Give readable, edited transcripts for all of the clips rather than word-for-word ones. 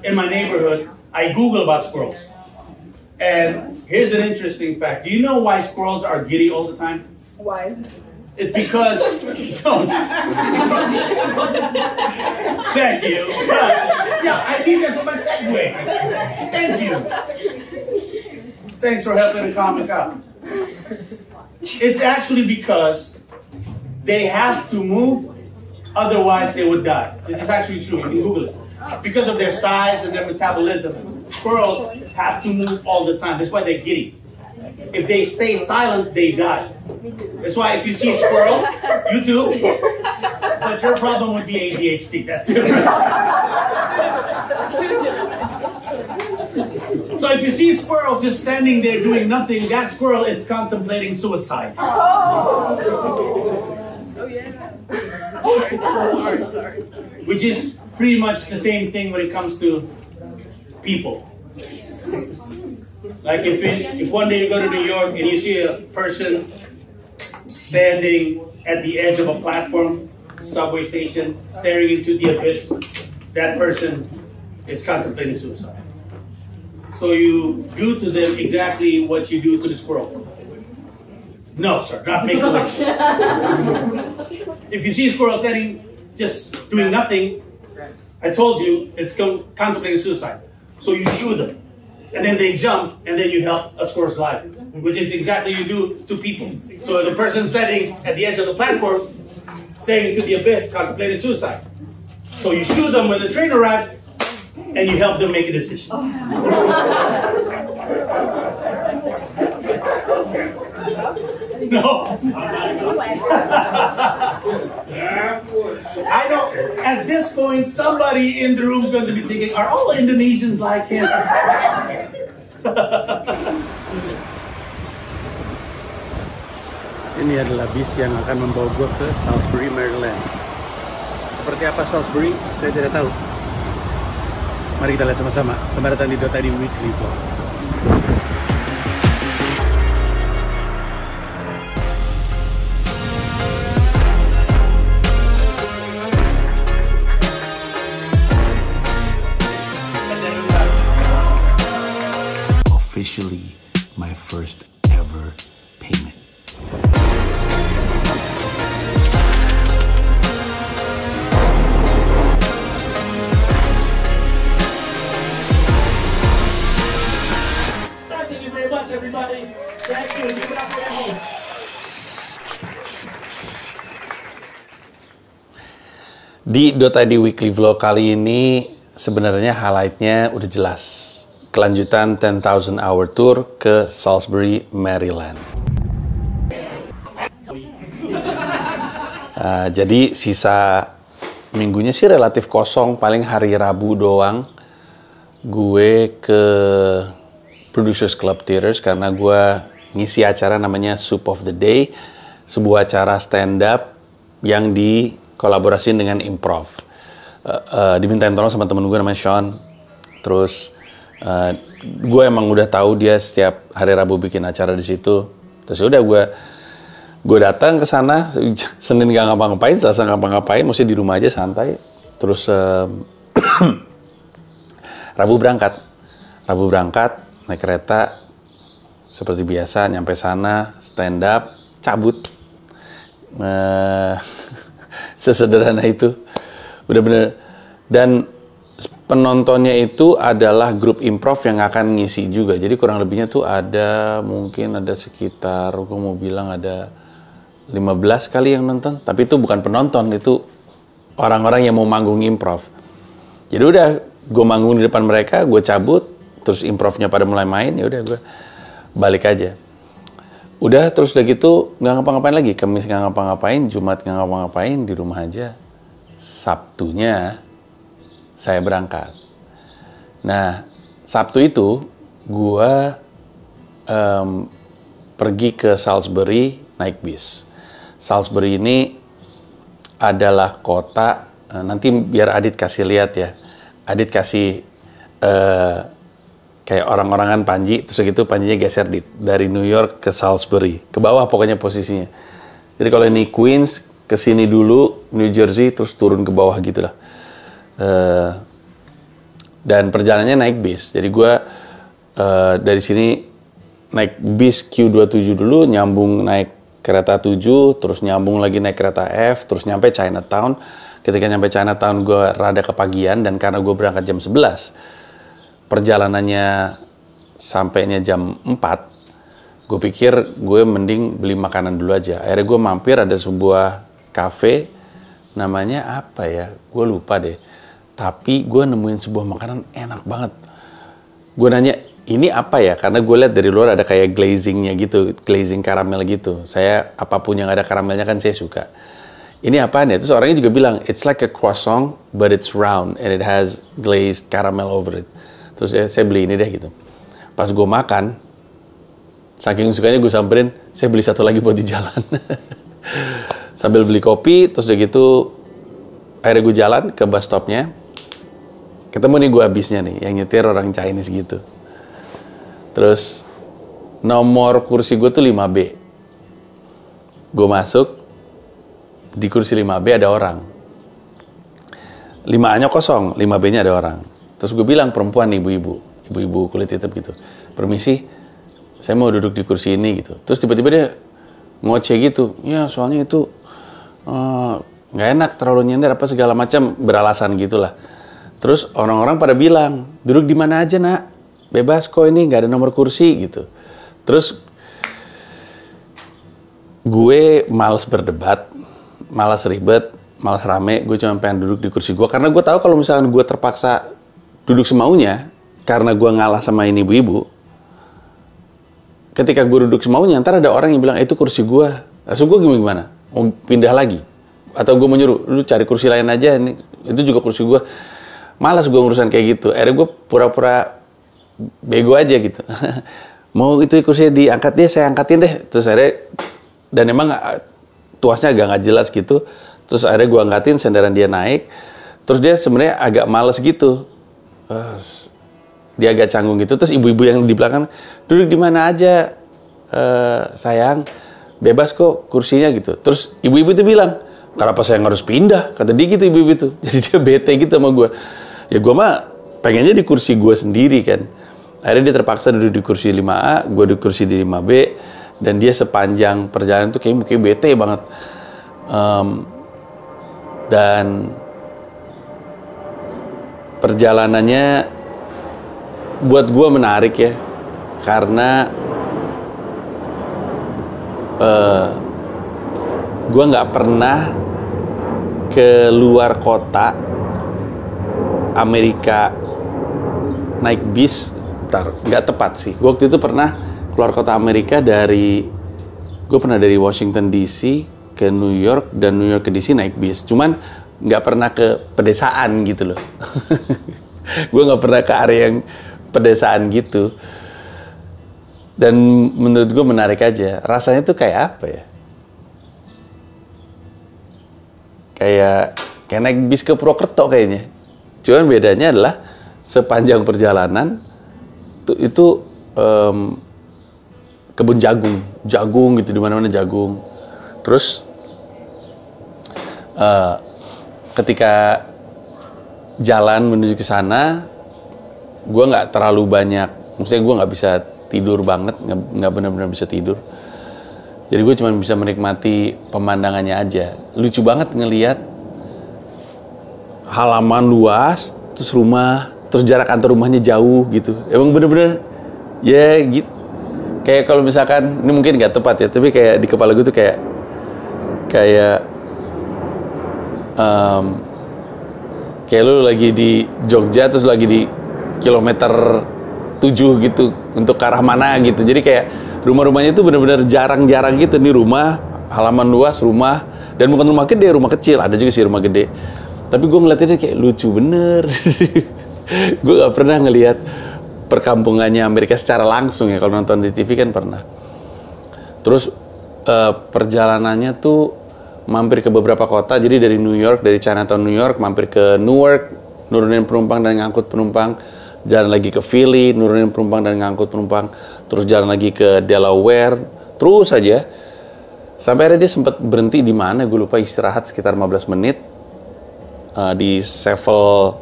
in my neighborhood, I Google about squirrels. And here's an interesting fact. Do you know why squirrels are giddy all the time? Why? It's because, don't. Thank you. Yeah, I need that for my segue. Thank you. Thanks for helping the comic out. It's actually because they have to move, otherwise they would die. This is actually true, you can Google it. Because of their size and their metabolism, squirrels have to move all the time. That's why they're giddy. If they stay silent, they die. That's why if you see squirrels, you too, but your problem would be ADHD. That's it. So if you see squirrels just standing there doing nothing, that squirrel is contemplating suicide. Oh yeah. Sorry. Which is pretty much the same thing when it comes to people. Like if one day you go to New York and you see a person standing at the edge of a platform, subway station, staring into the abyss, that person is contemplating suicide. So you do to them exactly what you do to the squirrel. No, sir, not make a wish. If you see a squirrel standing, just doing nothing, I told you it's contemplating suicide. So you shoo them. And then they jump, and then you help a squirrel's life, which is exactly you do to people. So the person standing at the edge of the platform, staring into the abyss, contemplating suicide. So you shoo them when the train arrives, and you help them make a decision. No. I know, at this point, somebody in the room is going to be thinking, are all Indonesians like him? Ini adalah bis yang akan membawa gue ke Salisbury, Maryland. Seperti apa Salisbury? Saya tidak tahu. Mari kita lihat sama-sama. Selamat datang di Dota di Weekly Vlog. Officially my first ever payment. Thank you very much, everybody. Thank you. Give it up for everyone. Di Dota di Weekly Vlog kali ini sebenarnya highlightnya udah jelas. Kelanjutan 10,000 Hour Tour ke Salisbury, Maryland. Jadi sisa minggunya sih relatif kosong, paling hari Rabu doang gue ke Producers Club Theaters karena gue ngisi acara namanya Soup of the Day, sebuah acara stand up yang dikolaborasiin dengan improv. Dimintain tolong sama temen gue namanya Sean. Terus gue emang udah tahu dia setiap hari Rabu bikin acara di situ. Terus udah gue datang ke sana. Senin gak ngapa-ngapain, Selasa gak ngapa-ngapain, mesti di rumah aja santai. Terus Rabu berangkat naik kereta seperti biasa, nyampe sana stand up, cabut. Sesederhana itu, bener-bener. Dan penontonnya itu adalah grup improv yang akan ngisi juga. Jadi kurang lebihnya tuh mungkin ada sekitar, gue mau bilang ada 15 kali yang nonton. Tapi itu bukan penonton, itu orang-orang yang mau manggung improv. Jadi udah, gue manggung di depan mereka, gue cabut, terus improvnya pada mulai main, ya udah gue balik aja. Udah, terus udah gitu nggak ngapa-ngapain lagi. Kamis nggak ngapa-ngapain, Jumat nggak ngapa-ngapain, di rumah aja. Sabtunya saya berangkat. Nah, Sabtu itu gue pergi ke Salisbury naik bis. Salisbury ini adalah kota, nanti biar Adit kasih lihat ya. Adit kasih kayak orang-orangan Panji, terus gitu Panjinya geser dari New York ke Salisbury. Ke bawah pokoknya posisinya. Jadi kalau ini Queens, ke sini dulu, New Jersey, terus turun ke bawah gitu lah. Dan perjalanannya naik bis. Jadi gue dari sini naik bis Q27 dulu, nyambung naik kereta 7, terus nyambung lagi naik kereta F, terus nyampe Chinatown. Ketika nyampe Chinatown gue rada kepagian, dan karena gue berangkat jam 11, perjalanannya sampainya jam 4, gue pikir gue mending beli makanan dulu aja. Akhirnya gue mampir, ada sebuah cafe, namanya apa ya, gue lupa deh. Tapi gue nemuin sebuah makanan enak banget. Gue nanya, ini apa ya? Karena gue lihat dari luar ada kayak glazingnya gitu, glazing karamel gitu. Saya apapun yang ada karamelnya kan saya suka. Ini apaan ya? Terus orangnya juga bilang, it's like a croissant but it's round and it has glazed caramel over it. Terus saya beli ini deh gitu. Pas gue makan, saking sukanya gue samperin, saya beli satu lagi buat di jalan. Sambil beli kopi, terus udah gitu akhirnya gue jalan ke bus stopnya. Ketemu nih gue habisnya nih, yang nyetir orang Chinese gitu. Terus nomor kursi gue tuh 5B. Gue masuk, di kursi 5B ada orang. 5A-nya kosong, 5B-nya ada orang. Terus gue bilang, perempuan ibu-ibu kulit hitam gitu. Permisi, saya mau duduk di kursi ini gitu. Terus tiba-tiba dia ngoceh gitu. Ya soalnya itu nggak enak, terlalu nyender apa segala macam, beralasan gitulah. Terus orang-orang pada bilang, duduk di mana aja nak, bebas kok ini, nggak ada nomor kursi gitu. Terus gue males berdebat, malas ribet, malas rame, gue cuma pengen duduk di kursi gue. Karena gue tahu kalau misalkan gue terpaksa duduk semaunya, karena gue ngalah sama ini ibu-ibu, ketika gue duduk semaunya, ntar ada orang yang bilang, itu kursi gue. Langsung gue gimana? Mau pindah lagi? Atau gue menyuruh, lu cari kursi lain aja, ini, itu juga kursi gue. Malas gue ngurusan kayak gitu. Akhirnya gue pura-pura bego aja gitu. Mau itu kursinya diangkat deh, saya angkatin deh. Terus akhirnya, dan emang tuasnya agak nggak jelas gitu. Terus akhirnya gue angkatin, senderan dia naik. Terus dia sebenarnya agak males gitu. Dia agak canggung gitu. Terus ibu-ibu yang di belakang, duduk di mana aja, sayang. Bebas kok kursinya gitu. Terus ibu-ibu itu bilang, kenapa saya harus pindah? Kata dia gitu ibu-ibu itu. Jadi dia bete gitu sama gue. Ya gue mah pengennya di kursi gue sendiri kan. Akhirnya dia terpaksa duduk di kursi 5A, gue di kursi di 5B. Dan dia sepanjang perjalanan tuh kayak bete banget. Dan perjalanannya buat gue menarik ya. Karena gue nggak pernah ke luar kota Amerika naik bis, nggak tepat sih. Gue waktu itu pernah keluar kota Amerika gue pernah dari Washington DC ke New York, dan New York ke DC naik bis. Cuman nggak pernah ke pedesaan gitu loh. Gue nggak pernah ke area yang pedesaan gitu. Dan menurut gue menarik aja. Rasanya tuh kayak apa ya? Kayak naik bis ke Purwokerto kayaknya. Cuman bedanya adalah sepanjang perjalanan itu kebun jagung gitu, di mana-mana jagung. Terus ketika jalan menuju ke sana, gue nggak terlalu banyak, maksudnya gue nggak bisa tidur banget, nggak benar-benar bisa tidur. Jadi gue cuma bisa menikmati pemandangannya aja. Lucu banget ngelihat halaman luas, terus rumah, terus jarak antar rumahnya jauh gitu. Emang bener-bener ya gitu. Kayak kalau misalkan, ini mungkin nggak tepat ya, tapi kayak di kepala gue tuh kayak lu lagi di Jogja, terus lagi di kilometer 7 gitu, untuk ke arah mana gitu. Jadi kayak rumah-rumahnya itu bener-bener jarang-jarang gitu. Nih rumah, halaman luas, rumah, dan bukan rumah gede, rumah kecil. Ada juga sih rumah gede. Tapi gue ngeliatnya kayak lucu bener. Gue gak pernah ngeliat perkampungannya Amerika secara langsung ya. Kalau nonton di TV kan pernah. Terus perjalanannya tuh mampir ke beberapa kota. Jadi dari New York, dari Chinatown New York, mampir ke Newark, nurunin penumpang dan ngangkut penumpang. Jalan lagi ke Philly, nurunin penumpang dan ngangkut penumpang. Terus jalan lagi ke Delaware. Terus aja. Sampai akhirnya dia sempat berhenti di mana? Gue lupa, istirahat sekitar 15 menit. Di Seville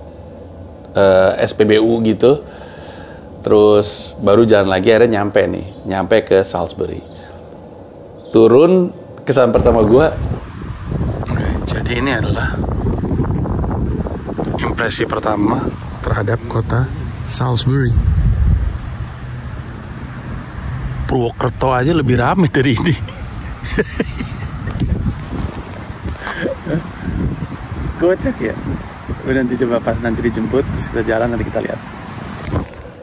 SPBU gitu. Terus baru jalan lagi, akhirnya nyampe ke Salisbury. Turun, kesan pertama gue, jadi ini adalah impresi pertama terhadap kota Salisbury. Purwokerto aja lebih ramai dari ini. Kocak ya. Udah nanti coba pas nanti dijemput, terus kita jalan, nanti kita lihat.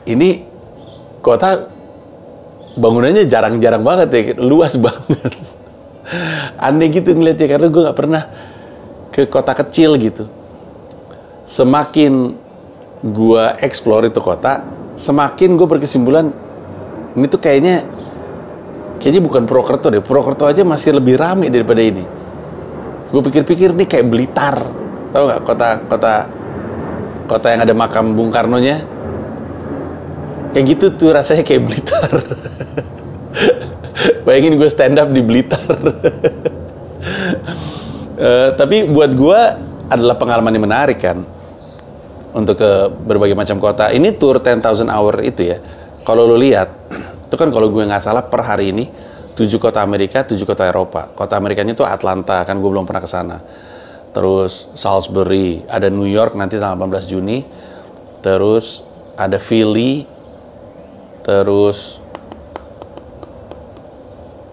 Ini kota bangunannya jarang-jarang banget ya, luas banget. Aneh gitu ngeliatnya, karena gue nggak pernah ke kota kecil gitu. Semakin gue explore itu kota, semakin gue berkesimpulan ini tuh kayaknya bukan Purwokerto deh. Purwokerto aja masih lebih ramai daripada ini. Gue pikir-pikir nih kayak Blitar, tau nggak, kota yang ada makam Bung Karno-nya. Kayak gitu tuh rasanya, kayak Blitar. Bayangin gue stand up di Blitar. Tapi buat gue adalah pengalaman yang menarik kan, untuk ke berbagai macam kota. Ini tour 10,000 hour itu ya. Kalau lo lihat, itu kan kalau gue nggak salah per hari ini 7 kota Amerika, 7 kota Eropa. Kota Amerikanya tuh Atlanta, kan gue belum pernah ke sana. Terus Salisbury, ada New York nanti tanggal 18 Juni. Terus ada Philly. Terus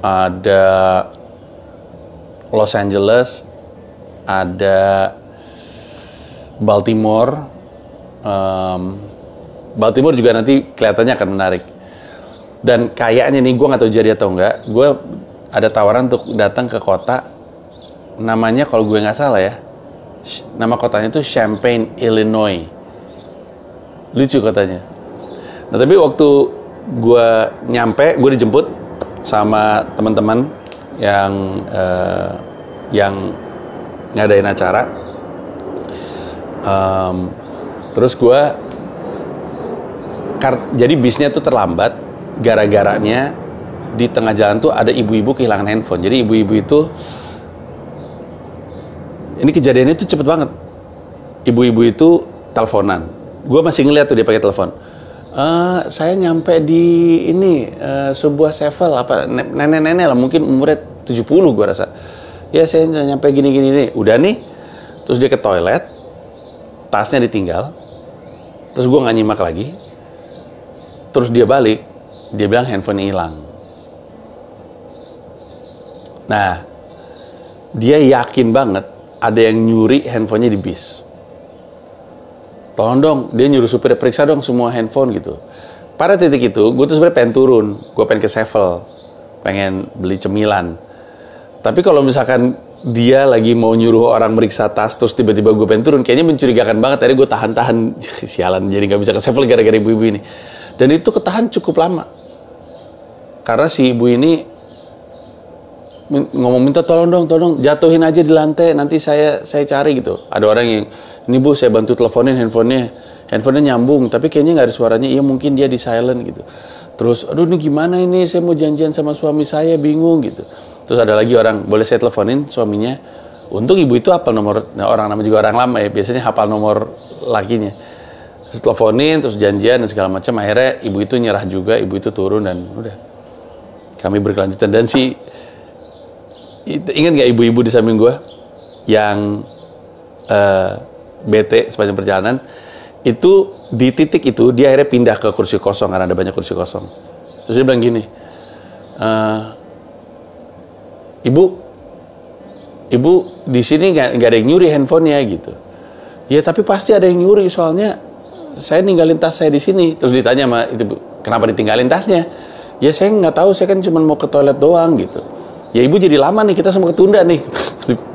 ada Los Angeles, ada Baltimore. Baltimore juga nanti kelihatannya akan menarik. Dan kayaknya nih, gue nggak tahu jadi atau enggak, gue ada tawaran untuk datang ke kota, namanya kalau gue nggak salah ya, nama kotanya tuh Champaign, Illinois. Lucu kotanya. Nah tapi waktu gue nyampe, gue dijemput sama teman-teman yang ngadain acara. Terus gue, jadi bisnya tuh terlambat, gara-garanya di tengah jalan tuh ada ibu-ibu kehilangan handphone. Jadi ibu-ibu itu, ini kejadiannya tuh cepet banget. Ibu-ibu itu teleponan. Gue masih ngeliat tuh dia pakai telepon. Saya nyampe di ini sebuah sevel apa, nenek-nenek lah, mungkin umurnya 70 gue rasa. Ya saya nyampe gini-gini nih. Udah nih, terus dia ke toilet, tasnya ditinggal. Terus gue nggak nyimak lagi. Terus dia balik, dia bilang handphonenya hilang. Nah, dia yakin banget ada yang nyuri handphonenya di bis. Tolong dong, dia nyuruh supir periksa dong semua handphone gitu. Pada titik itu, gue tuh sebenarnya pengen turun. Gue pengen ke Sevel, pengen beli cemilan. Tapi kalau misalkan dia lagi mau nyuruh orang meriksa tas, terus tiba-tiba gue pengen turun, kayaknya mencurigakan banget. Tadi gue tahan-tahan, sialan, jadi gak bisa ke Sevel gara-gara ibu-ibu ini. Dan itu ketahan cukup lama. Karena si ibu ini ngomong minta tolong dong, jatuhin aja di lantai, nanti saya cari gitu. Ada orang yang, ini bu saya bantu teleponin handphonenya nyambung, tapi kayaknya nggak ada suaranya. Iya mungkin dia di silent gitu. Terus aduh ini gimana ini, saya mau janjian sama suami saya, bingung gitu. Terus ada lagi orang, boleh saya teleponin suaminya. Untung ibu itu hafal nomor, nah orang namanya juga orang lama ya, biasanya hafal nomor lakinya. Terus teleponin, terus janjian dan segala macam. Akhirnya ibu itu nyerah juga, ibu itu turun dan udah kami berkelanjutan. Dan si, ingat gak ibu-ibu di samping gue yang bete sepanjang perjalanan itu, di titik itu dia akhirnya pindah ke kursi kosong karena ada banyak kursi kosong. Terus dia bilang gini, ibu di sini nggak ada yang nyuri handphonenya gitu. Ya tapi pasti ada yang nyuri, soalnya saya ninggalin tas saya di sini. Terus ditanya sama itu, kenapa ditinggalin tasnya? Ya saya nggak tahu, saya kan cuma mau ke toilet doang gitu. Ya ibu jadi lama nih, kita semua ketunda nih.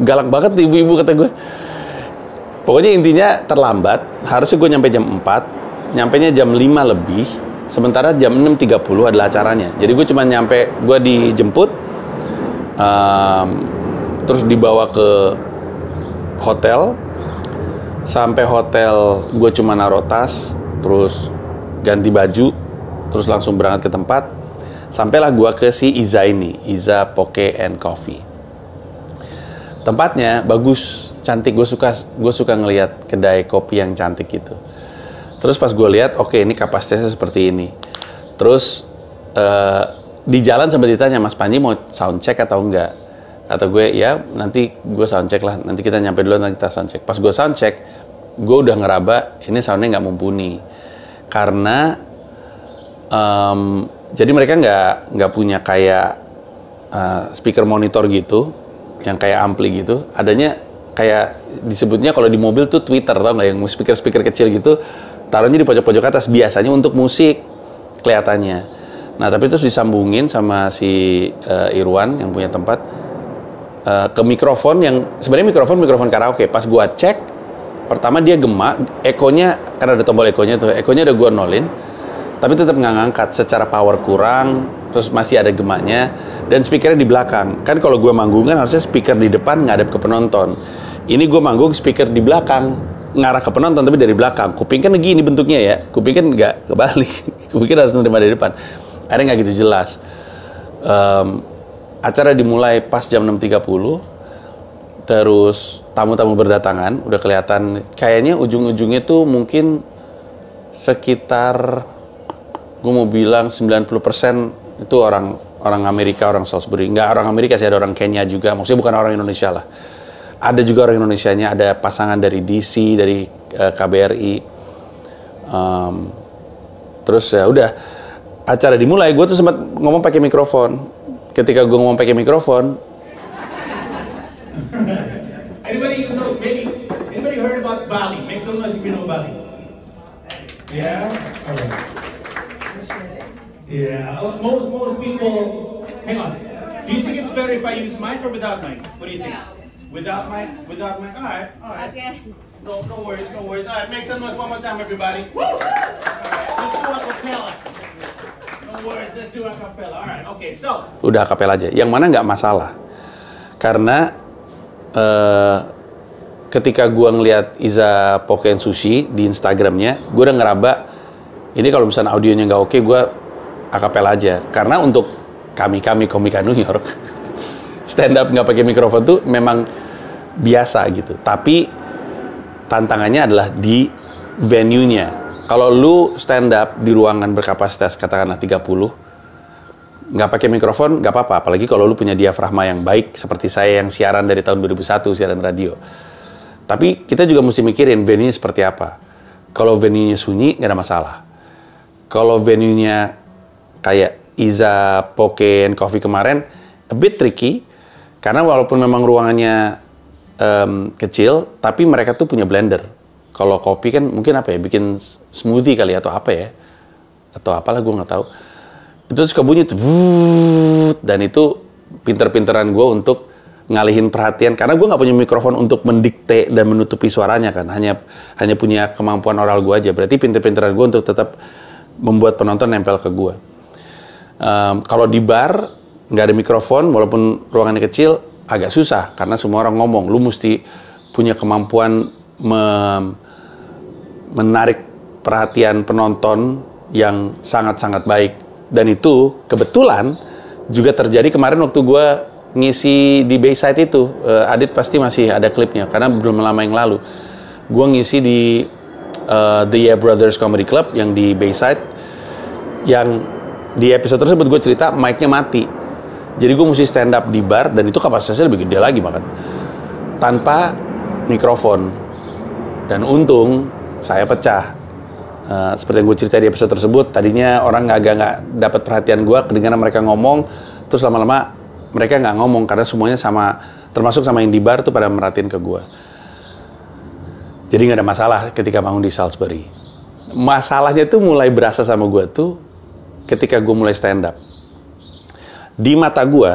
Galak banget ibu-ibu kata gue. Pokoknya intinya terlambat, harusnya gue nyampe jam 4, nyampenya jam 5 lebih, sementara jam 6.30 adalah acaranya. Jadi gue cuma nyampe, gue dijemput, terus dibawa ke hotel. Sampai hotel gue cuma naruh tas, terus ganti baju, terus langsung berangkat ke tempat. Sampailah gue ke si Iza ini, Iza Poke and Coffee. Tempatnya bagus, cantik. Gue suka ngelihat kedai kopi yang cantik gitu. Terus pas gue lihat, oke ini kapasitasnya seperti ini. Terus di jalan sempat ditanya, Mas Panji mau sound check atau enggak? Kata gue, ya nanti gue sound check lah, nanti kita nyampe dulu, nanti kita sound check. Pas gue sound check, gue udah ngeraba, ini soundnya nggak mumpuni. Karena, jadi mereka nggak punya kayak speaker monitor gitu, yang kayak ampli gitu. Adanya kayak disebutnya kalau di mobil tuh tweeter, tau nggak, yang speaker kecil gitu, taruhnya di pojok-pojok atas, biasanya untuk musik kelihatannya. Nah tapi terus disambungin sama si Irwan yang punya tempat, ke mikrofon yang sebenarnya mikrofon karaoke. Pas gua cek, pertama dia gema, ekonya karena ada tombol ekonya tuh, ekonya udah gua nolin, tapi tetap nggak ngangkat, secara power kurang, terus masih ada gemanya, dan speakernya di belakang. Kan kalau gua manggung kan harusnya speaker di depan ngadep ke penonton. Ini gua manggung speaker di belakang, ngarah ke penonton tapi dari belakang. Kuping kan gini bentuknya ya, kuping kan nggak kebalik, kuping harus nerima dari depan. Akhirnya nggak gitu jelas. Acara dimulai pas jam 6.30, terus tamu-tamu berdatangan, udah kelihatan kayaknya ujung-ujungnya tuh mungkin sekitar, gue mau bilang 90% itu orang Amerika, orang Salisbury. Nggak orang Amerika sih, ada orang Kenya juga, maksudnya bukan orang Indonesia lah. Ada juga orang Indonesianya, ada pasangan dari DC, dari KBRI. Terus ya udah, acara dimulai, gue tuh sempat ngomong pakai mikrofon. Ketika gue ngomong pakai mikrofon, Anybody know? Maybe anybody heard about Bali? Make some noise if you know Bali. Yeah. Alright. Yeah. Most people. Hang on. Do you think it's better if I use mic or without mic? What do you think? Without mic. Without mic. All right. Okay. No worries. All right. Make some noise one more time, everybody. Woo! All right. Let's do a cappella. No worries, let's do a cappella. Alright, okay, so. Udah akapela aja. Yang mana nggak masalah. Karena ketika gua ngeliat Iza Poken Sushi di Instagramnya, gua udah ngeraba, ini kalau misalnya audionya nggak oke, gua akapela aja. Karena untuk kami komika New York, stand up nggak pakai mikrofon tuh memang biasa gitu. Tapi tantangannya adalah di venue-nya. Kalau lu stand up di ruangan berkapasitas katakanlah 30, nggak pakai mikrofon nggak apa-apa, apalagi kalau lu punya diafragma yang baik seperti saya yang siaran dari tahun 2001, siaran radio. Tapi kita juga mesti mikirin venue-nya seperti apa. Kalau venue-nya sunyi nggak ada masalah. Kalau venue-nya kayak Iza Poken Coffee kemarin, a bit tricky, karena walaupun memang ruangannya kecil, tapi mereka tuh punya blender. Kalau kopi kan mungkin apa ya, bikin smoothie kali atau apa ya, atau apalah gue nggak tahu. Itu suka bunyi tuh, dan itu pinter-pinteran gue untuk ngalihin perhatian, karena gue nggak punya mikrofon untuk mendikte dan menutupi suaranya kan, hanya punya kemampuan oral gue aja. Berarti pinter-pinteran gue untuk tetap membuat penonton nempel ke gue. Kalau di bar nggak ada mikrofon, walaupun ruangannya kecil, agak susah karena semua orang ngomong. Lu mesti punya kemampuan menarik perhatian penonton yang sangat-sangat baik. Dan itu kebetulan juga terjadi kemarin waktu gue ngisi di Bayside itu. Adit pasti masih ada klipnya karena belum lama yang lalu. Gue ngisi di The Yeah Brothers Comedy Club yang di Bayside, yang di episode tersebut gue cerita mic-nya mati. Jadi gue mesti stand up di bar, dan itu kapasitasnya lebih gede lagi bahkan, tanpa mikrofon. Dan untung saya pecah. Seperti yang gue cerita di episode tersebut, tadinya orang agak dapat perhatian gue, kedengaran mereka ngomong, terus lama-lama mereka nggak ngomong karena semuanya sama, termasuk sama yang di bar tuh pada merhatiin ke gue. Jadi nggak ada masalah ketika bangun di Salisbury. Masalahnya tuh mulai berasa sama gue tuh ketika gue mulai stand up. Di mata gue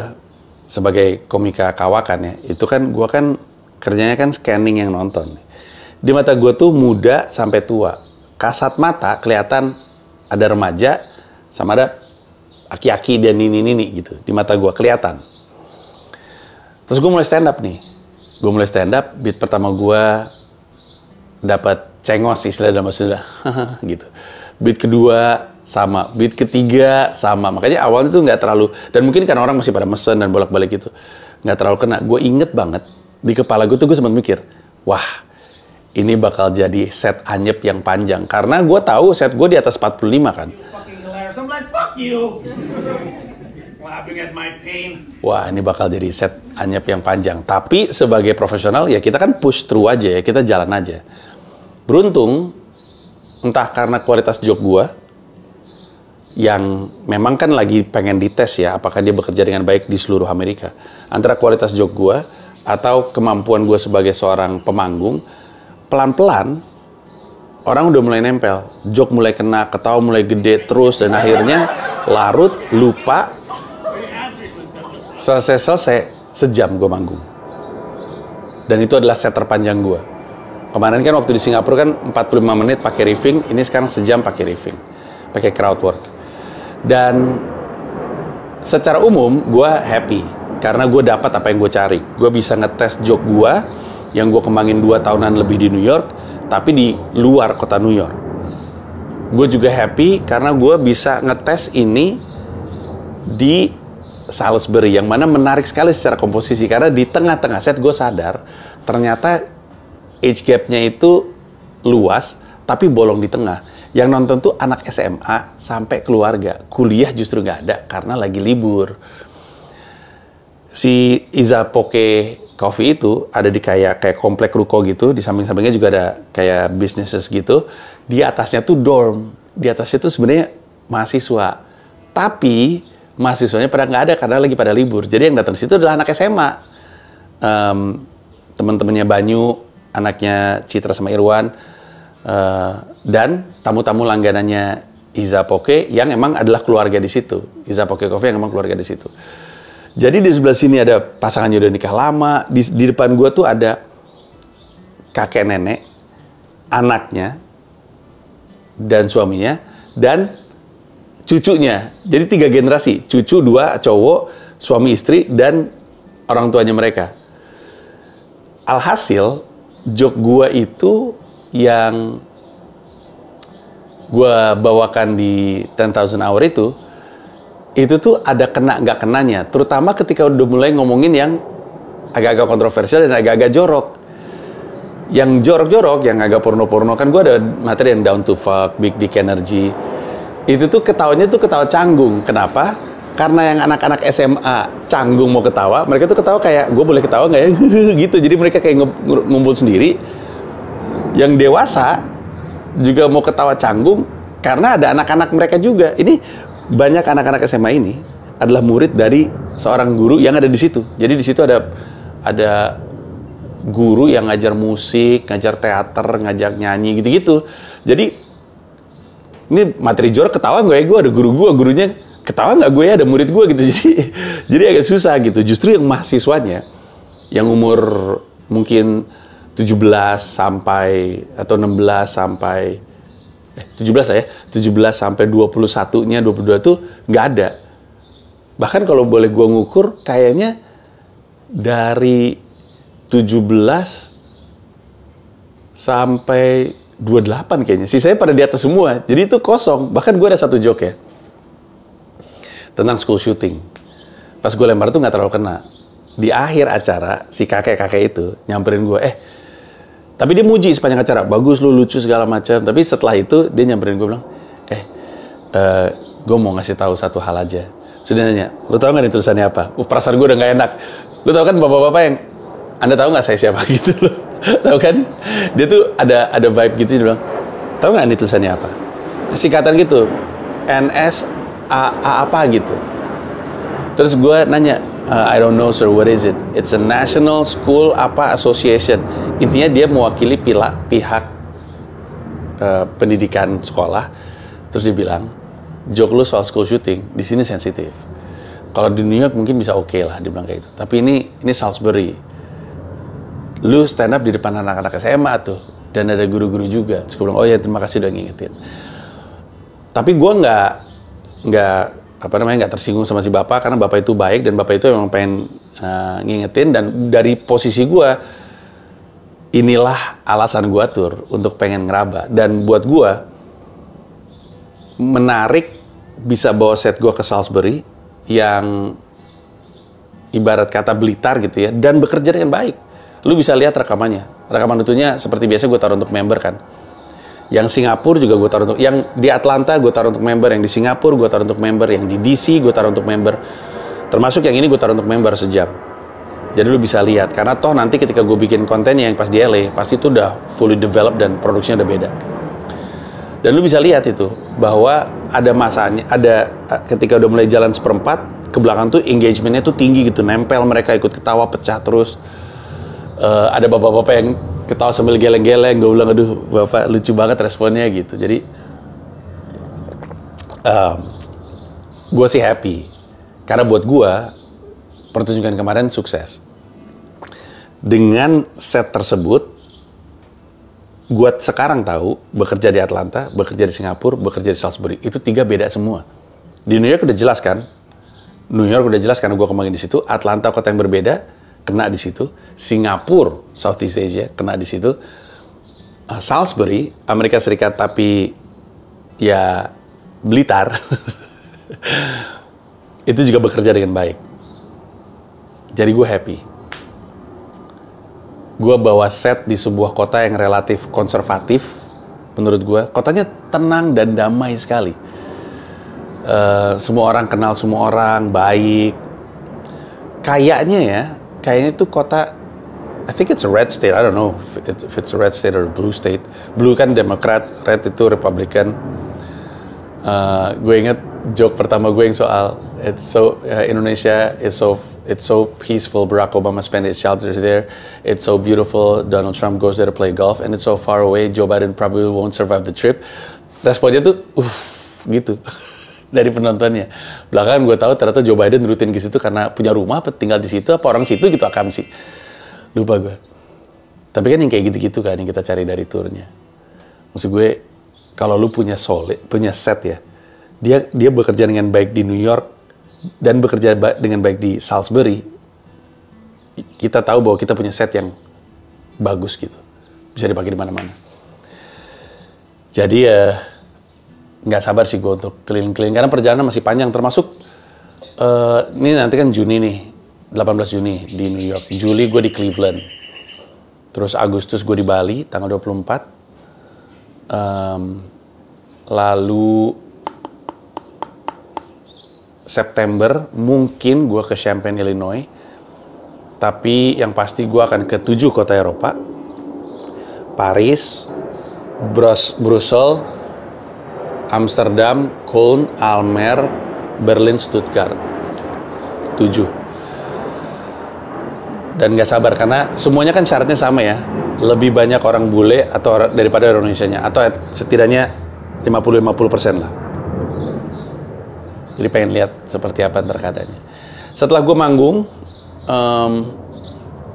sebagai komika kawakan ya, itu kan gue kan kerjanya kan scanning yang nonton. Di mata gue tuh muda sampai tua. Kasat mata kelihatan ada remaja sama ada aki-aki dan nini-nini gitu. Di mata gue kelihatan. Terus gue mulai stand up nih. Gue mulai stand up, beat pertama gue dapat cengos istilah dalam bahasa gitu. Beat kedua sama, beat ketiga sama. Makanya awalnya tuh nggak terlalu, dan mungkin karena orang masih pada mesen dan bolak-balik gitu, nggak terlalu kena. Gue inget banget di kepala gue tuh gue sempat mikir, wah ini bakal jadi set anyep yang panjang. Karena gue tahu set gue di atas 45 kan. I'm like, fuck you. Laughing at my pain. Wah, ini bakal jadi set anyep yang panjang. Tapi sebagai profesional ya kita kan push through aja ya, kita jalan aja. Beruntung, entah karena kualitas joke gue, yang memang kan lagi pengen dites ya, apakah dia bekerja dengan baik di seluruh Amerika. Antara kualitas joke gue, atau kemampuan gue sebagai seorang pemanggung, pelan-pelan, orang udah mulai nempel. Joke mulai kena, ketawa mulai gede terus, dan akhirnya larut, lupa. Selesai sejam gue manggung. Dan itu adalah set terpanjang gue. Kemarin kan waktu di Singapura kan 45 menit pakai riffing, ini sekarang sejam pakai riffing, pakai crowd work. Dan secara umum gue happy karena gue dapat apa yang gue cari. Gue bisa ngetes joke gue yang gue kembangin 2 tahunan lebih di New York, tapi di luar kota New York. Gue juga happy karena gue bisa ngetes ini di Salisbury, yang mana menarik sekali secara komposisi, karena di tengah-tengah set gue sadar ternyata age gap-nya itu luas tapi bolong di tengah. Yang nonton tuh anak SMA sampai keluarga. Kuliah justru nggak ada karena lagi libur. Si Iza Poke Coffee itu ada di kayak komplek ruko gitu. Di samping-sampingnya juga ada kayak businesses gitu. Di atasnya tuh dorm. Di atasnya tuh sebenarnya mahasiswa. Tapi mahasiswanya pada nggak ada karena lagi pada libur. Jadi yang datang situ adalah anak SMA. Teman-temannya Banyu, anaknya Citra sama Irwan. Dan tamu-tamu langganannya Iza Poke yang emang adalah keluarga di situ. Iza Poke Coffee yang emang keluarga di situ. Jadi di sebelah sini ada pasangannya udah nikah lama. Di depan gue tuh ada kakek nenek, anaknya, dan suaminya, dan cucunya. Jadi 3 generasi. Cucu 2 cowok, suami istri, dan orang tuanya mereka. Alhasil, joke gue itu yang gue bawakan di 10,000 Hour itu tuh ada kena nggak kenanya, terutama ketika udah mulai ngomongin yang agak-agak kontroversial dan agak-agak jorok. Yang jorok-jorok, yang agak porno-porno, kan gue ada materi yang down to fuck, big dick energy. Itu tuh ketawanya tuh ketawa canggung. Kenapa? Karena yang anak-anak SMA canggung mau ketawa, mereka tuh ketawa kayak, gue boleh ketawa nggak ya? Gitu, jadi mereka kayak ngumpul sendiri. Yang dewasa juga mau ketawa canggung karena ada anak-anak mereka juga. Ini banyak anak-anak SMA ini adalah murid dari seorang guru yang ada di situ. Jadi di situ ada guru yang ngajar musik, ngajar teater, ngajar nyanyi gitu-gitu. Jadi ini materi jorok, ketawa nggak ya gue? Ada gurunya ketawa nggak gue ya? Ada murid gue gitu. Jadi agak susah gitu. Justru yang mahasiswanya yang umur mungkin 17 sampai atau 16 sampai 17 lah ya, 17 sampai 21-nya 22 tuh nggak ada. Bahkan kalau boleh gua ngukur kayaknya dari 17 sampai 28 kayaknya. Sisanya pada di atas semua. Jadi itu kosong. Bahkan gua ada satu joke ya tentang school shooting. Pas gue lempar tuh nggak terlalu kena. Di akhir acara si kakek-kakek itu nyamperin gue, tapi dia muji sepanjang acara, bagus lu, lucu segala macam. Tapi setelah itu dia nyamperin gue bilang, gue mau ngasih tahu satu hal aja. Sudah nanya, lu tahu nggak nih tulisannya apa? Perasaan gue udah nggak enak. Lu tahu kan bapak-bapak yang, Anda tahu nggak saya siapa gitu loh? Tahu kan? Dia tuh ada vibe gitu, dia bilang, tahu nggak nih tulisannya apa? Singkatan gitu, NSAA apa gitu. Terus gue nanya, I don't know sir, what is it? It's a National School apa Association. Intinya dia mewakili pihak pendidikan sekolah. Terus dia bilang, joke lu soal school shooting di sini sensitif. Kalau di New York mungkin bisa oke lah, dia bilang kayak gitu. Tapi ini Salisbury. Lu stand up di depan anak-anak SMA tuh, dan ada guru-guru juga. Terus gue bilang, oh ya terima kasih udah ngingetin. Tapi gue nggak tersinggung sama si bapak, karena bapak itu baik dan bapak itu memang pengen ngingetin. Dan dari posisi gue, inilah alasan gue atur untuk pengen ngeraba. Dan buat gue menarik bisa bawa set gue ke Salisbury yang ibarat kata Blitar gitu ya, dan bekerja dengan baik. lu bisa lihat rekamannya. Rekaman itunya seperti biasa gue taruh untuk member kan. Yang Singapura juga gue taruh untuk, yang di Atlanta gue taruh untuk member, yang di Singapura gue taruh untuk member, yang di DC gue taruh untuk member. Termasuk yang ini gue taruh untuk member sejam. Jadi lu bisa lihat, karena toh nanti ketika gue bikin kontennya yang pas di LA, pasti itu udah fully developed dan produksinya udah beda. Dan lu bisa lihat itu, bahwa ada masanya, ada ketika udah mulai jalan seperempat, ke belakang tuh engagementnya tuh tinggi gitu, nempel, mereka ikut ketawa, pecah terus. Ada bapak-bapak yang ketawa sambil geleng-geleng, gue bilang, aduh bapak lucu banget responnya gitu. Jadi, gue sih happy, karena buat gue, pertunjukan kemarin sukses. Dengan set tersebut, gue sekarang tahu bekerja di Atlanta, bekerja di Singapura, bekerja di Salisbury, itu 3 beda semua. Di New York udah jelas kan? New York udah jelas karena gue kemarin di situ. Atlanta kota yang berbeda, kena di situ. Singapura, Southeast Asia, kena di situ. Salisbury, Amerika Serikat tapi ya Blitar, itu juga bekerja dengan baik. Jadi gue happy. Gue bawa set di sebuah kota yang relatif konservatif, menurut gue. Kotanya tenang dan damai sekali. Semua orang kenal semua orang, baik. Kayaknya itu kota, I think it's a red state. I don't know if it's a red state or a blue state. Blue kan Demokrat, red itu Republican. Gue inget joke pertama gue yang soal Indonesia is so peaceful. Barack Obama spent his childhood there. It's so beautiful. Donald Trump goes there to play golf, and it's so far away. Joe Biden probably won't survive the trip. Responnya tuh, gitu dari penontonnya. Belakangan gue tahu ternyata Joe Biden rutin ke situ karena punya rumah, apa tinggal di situ, apa orang situ gitu, akam sih. Lupa gue. Tapi kan yang kayak gitu-gitu kan yang kita cari dari turnya. Maksud gue, kalau lu punya set ya, dia bekerja dengan baik di New York dan bekerja dengan baik di Salisbury, kita tahu bahwa kita punya set yang bagus gitu, bisa dipakai di mana-mana. Jadi nggak sabar sih gue untuk keliling-keliling karena perjalanan masih panjang, termasuk ini nanti kan Juni nih, 18 Juni di New York, Juli gue di Cleveland, terus Agustus gue di Bali tanggal 24, lalu September mungkin gue ke Champaign, Illinois. Tapi yang pasti gue akan ke 7 kota Eropa. Paris, Brussels, Amsterdam, Köln, Almer, Berlin, Stuttgart. 7. Dan gak sabar karena semuanya kan syaratnya sama ya. Lebih banyak orang bule atau daripada Indonesianya. Atau setidaknya 50-50% lah. Jadi pengen lihat seperti apa ntar keadaannya. Setelah gue manggung,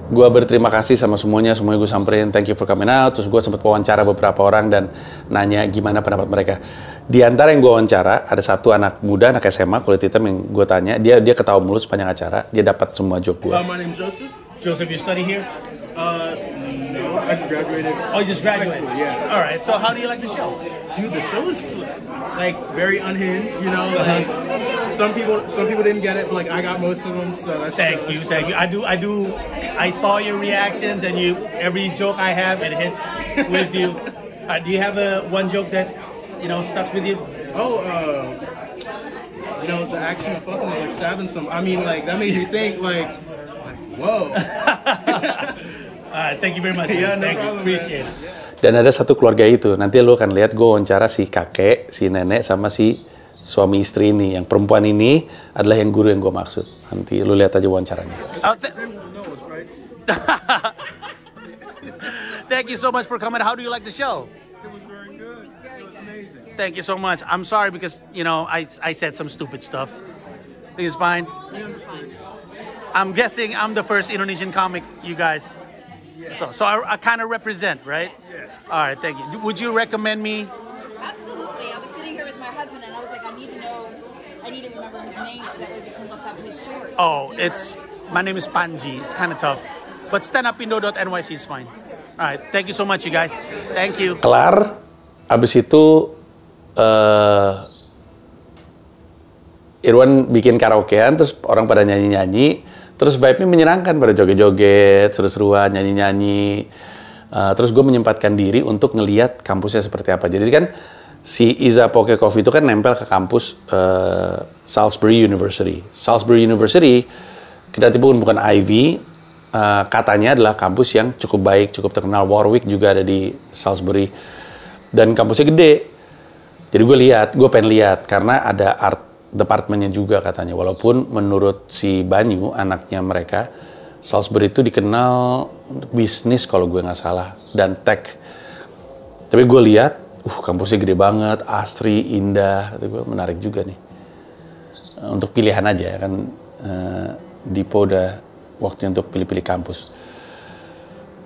gue berterima kasih sama semuanya gue samperin, thank you for coming out. Terus gue sempat wawancara beberapa orang dan nanya gimana pendapat mereka. Di antara yang gue wawancara, ada satu anak muda, anak SMA, kulit hitam yang gue tanya, dia ketawa mulu sepanjang acara, dia dapat semua joke gue. My name's Joseph. Joseph, you study here? No, I just graduated. Oh, you just graduated? High school, yeah. All right, so how do you like the show? Dude, the show is like very unhinged, you know. Like some people didn't get it, but like I got most of them. So that's Thank you. I saw your reactions, and every joke I have, it hits with you. Do you have one joke that stuck with you? Oh, the action of fucking like stabbing some. I mean, like that made me think like whoa. Thank you very much. Yeah, no Thank you. problem, Appreciate man. it. Dan ada satu keluarga itu, nanti lo akan lihat gue wawancara si kakek, si nenek, sama si suami istri ini. Yang perempuan ini adalah yang guru yang gue maksud. Nanti lo lihat aja wawancaranya. Thank you so much for coming. How do you like the show? It was very good. It's amazing. Thank you so much. I'm sorry because, I said some stupid stuff. Think it's fine? I'm guessing I'm the first Indonesian comic, you guys. Yes. So I kind of represent, right? Yes. All right, thank you. Would you recommend me? Absolutely. I was sitting here with my husband and I was like, I need to remember his name so that way we can look up his shorts. Oh, my name is Panji. It's kind of tough. But standupindo.nyc is fine. All right, thank you so much, you guys. Thank you. Kelar, abis itu Irwan bikin karaokean, terus orang pada nyanyi-nyanyi, Terus vibe-nya menyenangkan, pada joget-joget, seru-seruan, nyanyi-nyanyi. Terus gue menyempatkan diri untuk ngeliat kampusnya seperti apa. Jadi kan si Iza Poke Coffee itu kan nempel ke kampus Salisbury University. Salisbury University, kendati bukan Ivy, katanya adalah kampus yang cukup baik, cukup terkenal. Warwick juga ada di Salisbury. Dan kampusnya gede. Jadi gue pengen lihat, karena ada art departemennya juga katanya. Walaupun menurut si Banyu, anaknya mereka, Salisbury itu dikenal untuk bisnis kalau gue nggak salah, dan tech. Tapi gue lihat, kampusnya gede banget, asri, indah. Itu gue menarik juga nih. Untuk pilihan aja kan, Dipo udah waktunya untuk pilih-pilih kampus.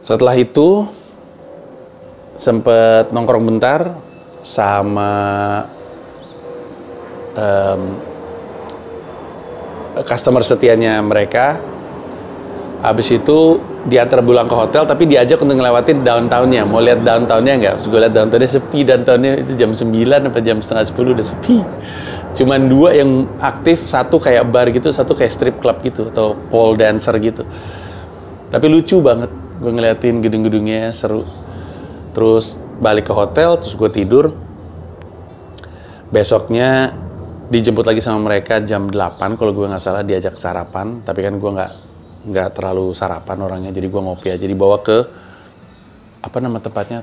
Setelah itu, sempet nongkrong bentar sama customer setianya mereka. Habis itu diantar pulang ke hotel, tapi diajak untuk ngelewatin downtown-nya. Mau lihat downtown-nya nggak? Terus gue lihat downtown-nya sepi, downtown-nya itu jam 9 sampai jam setengah 10 udah sepi. Cuman 2 yang aktif, satu kayak bar gitu, satu kayak strip club gitu, atau pole dancer gitu. Tapi lucu banget, gue ngeliatin gedung-gedungnya, seru. Terus balik ke hotel, terus gue tidur. Besoknya dijemput lagi sama mereka jam 8 kalau gue nggak salah, diajak sarapan. Tapi kan gue nggak terlalu sarapan orangnya, jadi gue ngopi aja. Dibawa ke apa nama tempatnya,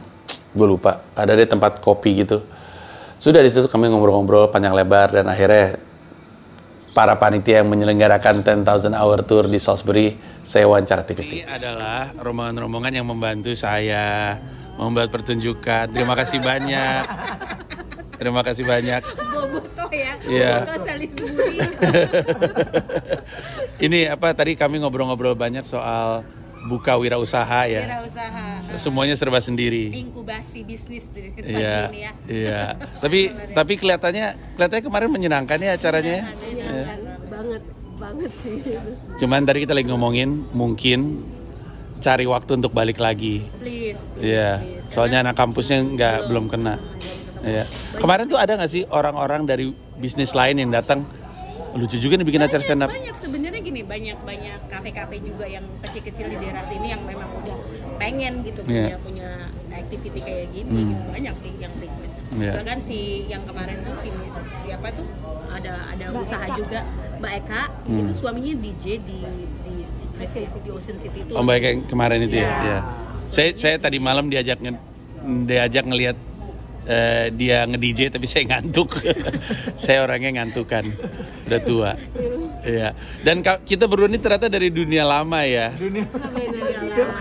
gue lupa, ada deh tempat kopi gitu. Sudah di situ kami ngobrol-ngobrol panjang lebar, dan akhirnya para panitia yang menyelenggarakan 10,000 Hour Tour di Salisbury saya wawancara tipis-tipis. Ini adalah rombongan-rombongan yang membantu saya membuat pertunjukan. Terima kasih banyak. Terima kasih banyak. Boboto ya. Iya. Boboto Salisbury. Ini apa, tadi kami ngobrol-ngobrol banyak soal buka wirausaha ya. Wirausaha. Semuanya serba sendiri. Inkubasi bisnis dari pagi Iya. ini ya. Iya. Tapi kelihatannya kemarin menyenangkan ya acaranya. Menyenangkan banget sih. Cuman tadi kita lagi ngomongin mungkin cari waktu untuk balik lagi. Please. Iya. Soalnya anak kampusnya belum kena. Iya. Kemarin tuh ada nggak sih orang-orang dari bisnis lain yang datang? Lucu juga nih bikin acara stand up. Banyak sebenarnya gini, banyak kafe-kafe juga yang kecil-kecil di daerah sini yang memang udah pengen gitu punya activity kayak gini. Gitu. Banyak sih yang request. Bahkan si yang kemarin tuh siapa tuh ada usaha juga, Mbak Eka, itu suaminya DJ di Ocean City itu. Oh, Mbak Eka yang kemarin itu ya. Iya. Saya tadi malam diajak ngelihat dia nge-DJ, tapi saya ngantuk. Saya orangnya ngantukan, udah tua. Iya. Dan kita berdua ini ternyata dari dunia lama ya. Dunia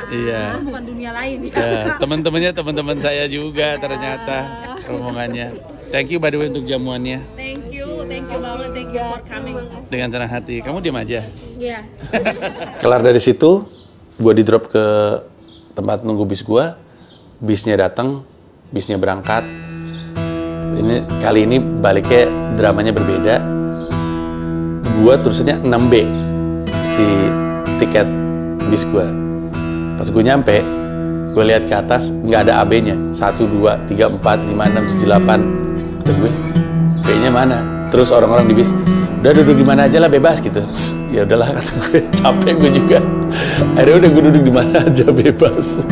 Iya. bukan dunia lain ya. Teman-temannya teman-teman saya juga ternyata rombongannya. Thank you by the way untuk jamuannya. Thank you banget, thank you for coming. Dengan senang hati. Kamu diam aja. Iya. Kelar dari situ, gue di drop ke tempat nunggu bis gue. Bisnya datang. Bisnya berangkat. Kali ini baliknya dramanya berbeda. Gua tulisannya 6B si tiket bis gua. Pas gue nyampe, gue lihat ke atas nggak ada AB-nya. 1, 2, 3, 4, 5, 6, 7, 8. Kata gue, B-nya mana? Terus orang-orang di bis, udah duduk di mana aja lah, bebas gitu. Ya udahlah, kata gue, capek gue juga. Akhirnya udah gue duduk di mana aja bebas.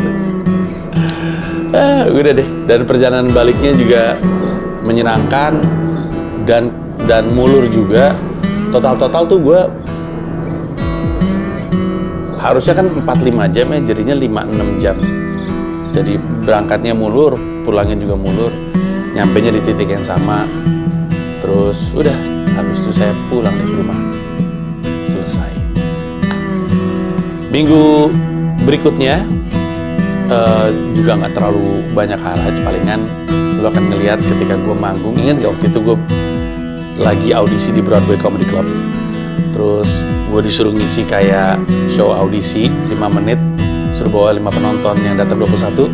Udah deh. Dan perjalanan baliknya juga menyenangkan dan mulur juga. Total tuh gue harusnya kan 4-5 jam ya, jadinya 5-6 jam. Jadi berangkatnya mulur, pulangnya juga mulur, nyampenya di titik yang sama. Terus udah, habis itu saya pulang ke rumah. Selesai. Minggu berikutnya juga nggak terlalu banyak highlights, palingan lo akan ngelihat ketika gue manggung. Ingat gak waktu itu gue lagi audisi di Broadway Comedy Club, terus gue disuruh ngisi kayak show audisi 5 menit, suruh bawa 5 penonton yang datang 21.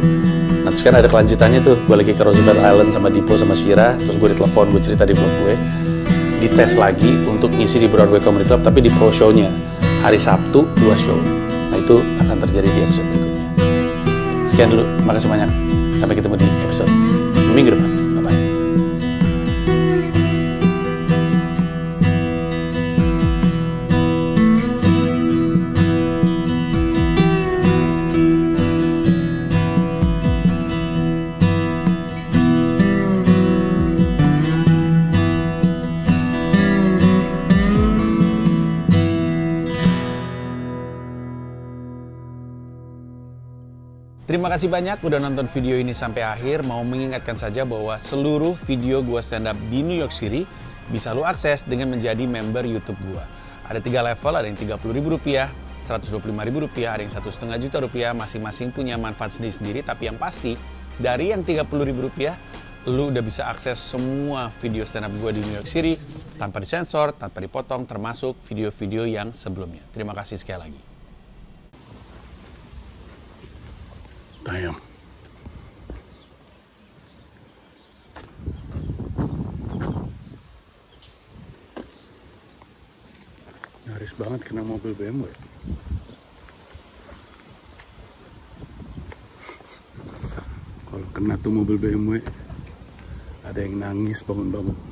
Nah terus kan ada kelanjutannya tuh, gue lagi ke Roosevelt Island sama Dipo sama Shira, terus gue ditelepon, gue cerita di vlog gue, dites lagi untuk ngisi di Broadway Comedy Club tapi di pro show-nya hari Sabtu 2 show. Nah itu akan terjadi di episode berikutnya. Sekian dulu, makasih banyak. Sampai ketemu di episode minggu depan. Bye-bye. Terima kasih banyak udah nonton video ini sampai akhir. Mau mengingatkan saja bahwa seluruh video gue stand up di New York City bisa lu akses dengan menjadi member YouTube gue. Ada 3 level, ada yang Rp30.000, Rp125.000, ada yang Rp1,5 juta, masing-masing punya manfaat sendiri-sendiri. Tapi yang pasti, dari yang Rp30.000, lu udah bisa akses semua video stand up gue di New York City tanpa disensor, tanpa dipotong, termasuk video-video yang sebelumnya. Terima kasih sekali lagi. Damn. Nyaris banget kena mobil BMW. Kalau kena tuh mobil BMW, ada yang nangis bangun-bangun.